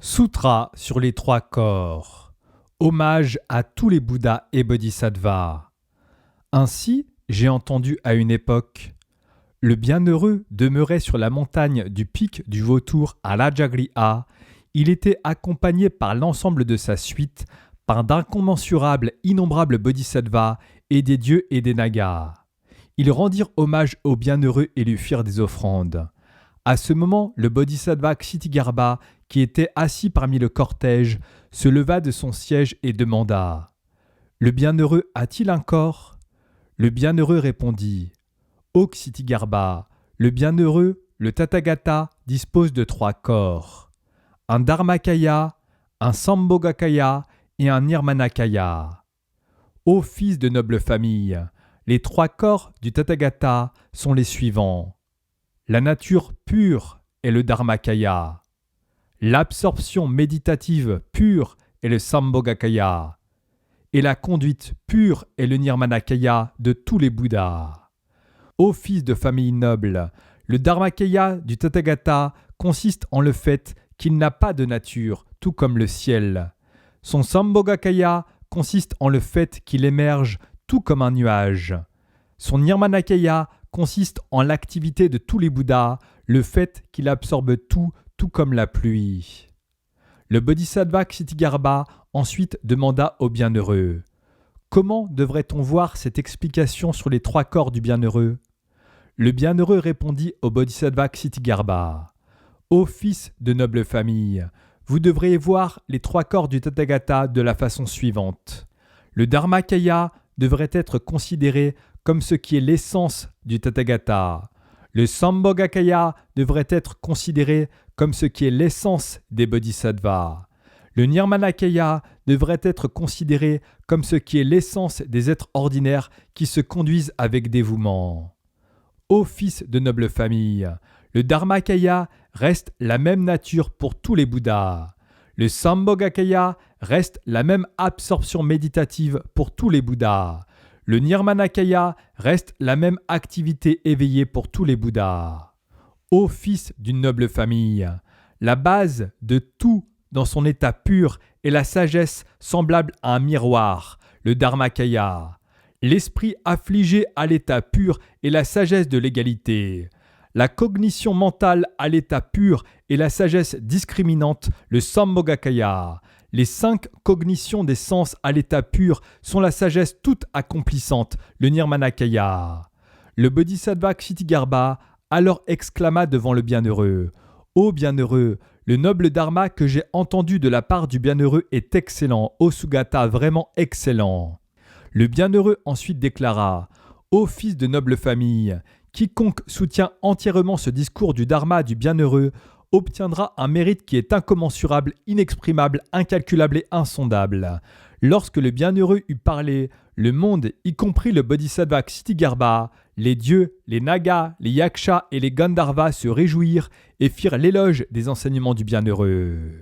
Sutra sur les trois corps. Hommage à tous les Bouddhas et Bodhisattvas. Ainsi, j'ai entendu à une époque, le bienheureux demeurait sur la montagne du pic du Vautour à Rajagriha. Il était accompagné par l'ensemble de sa suite, par d'incommensurables, innombrables bodhisattvas et des dieux et des nagas. Ils rendirent hommage au bienheureux et lui firent des offrandes. À ce moment, le bodhisattva Kshitigarbha, qui était assis parmi le cortège, se leva de son siège et demanda « Le bienheureux a-t-il un corps ?» Le bienheureux répondit « Ô Kshitigarbha, le bienheureux, le Tathagata, dispose de 3 corps, un Dharmakaya, un Sambhogakaya et un Nirmanakaya. Ô fils de noble famille, les 3 corps du Tathagata sont les suivants. La nature pure est le Dharmakaya. L'absorption méditative pure est le Sambhogakaya. Et la conduite pure est le Nirmanakaya de tous les Bouddhas. Ô fils de famille noble, le Dharmakaya du Tathagata consiste en le fait qu'il n'a pas de nature, tout comme le ciel. Son Sambhogakaya consiste en le fait qu'il émerge tout comme un nuage. Son Nirmanakaya consiste en l'activité de tous les Bouddhas, le fait qu'il absorbe tout comme la pluie. Le bodhisattva Kshitigarbha ensuite demanda au bienheureux « Comment devrait-on voir cette explication sur les 3 corps du bienheureux ?» Le bienheureux répondit au bodhisattva Kshitigarbha « Ô fils de noble famille, vous devriez voir les 3 corps du Tathagata de la façon suivante. Le Dharmakaya devrait être considéré comme ce qui est l'essence du Tathagata. Le Sambhogakaya devrait être considéré comme ce qui est l'essence des bodhisattvas. Le Nirmanakaya devrait être considéré comme ce qui est l'essence des êtres ordinaires qui se conduisent avec dévouement. Ô fils de noble famille, le Dharmakaya reste la même nature pour tous les Bouddhas. Le Sambhogakaya reste la même absorption méditative pour tous les Bouddhas. Le Nirmanakaya reste la même activité éveillée pour tous les Bouddhas. Ô fils d'une noble famille, la base de tout dans son état pur est la sagesse semblable à un miroir, le Dharmakaya. L'esprit affligé à l'état pur est la sagesse de l'égalité. La cognition mentale à l'état pur est la sagesse discriminante, le Sambhogakaya. Les 5 cognitions des sens à l'état pur sont la sagesse toute accomplissante, le Nirmanakaya. Le bodhisattva Kshitigarbha alors exclama devant le bienheureux « Ô bienheureux, le noble dharma que j'ai entendu de la part du bienheureux est excellent, ô Sugata, vraiment excellent. » Le bienheureux ensuite déclara « Ô fils de noble famille, quiconque soutient entièrement ce discours du dharma du bienheureux obtiendra un mérite qui est incommensurable, inexprimable, incalculable et insondable. » Lorsque le bienheureux eut parlé, le monde, y compris le bodhisattva Kshitigarbha, les dieux, les nagas, les yakshas et les gandharvas se réjouirent et firent l'éloge des enseignements du bienheureux.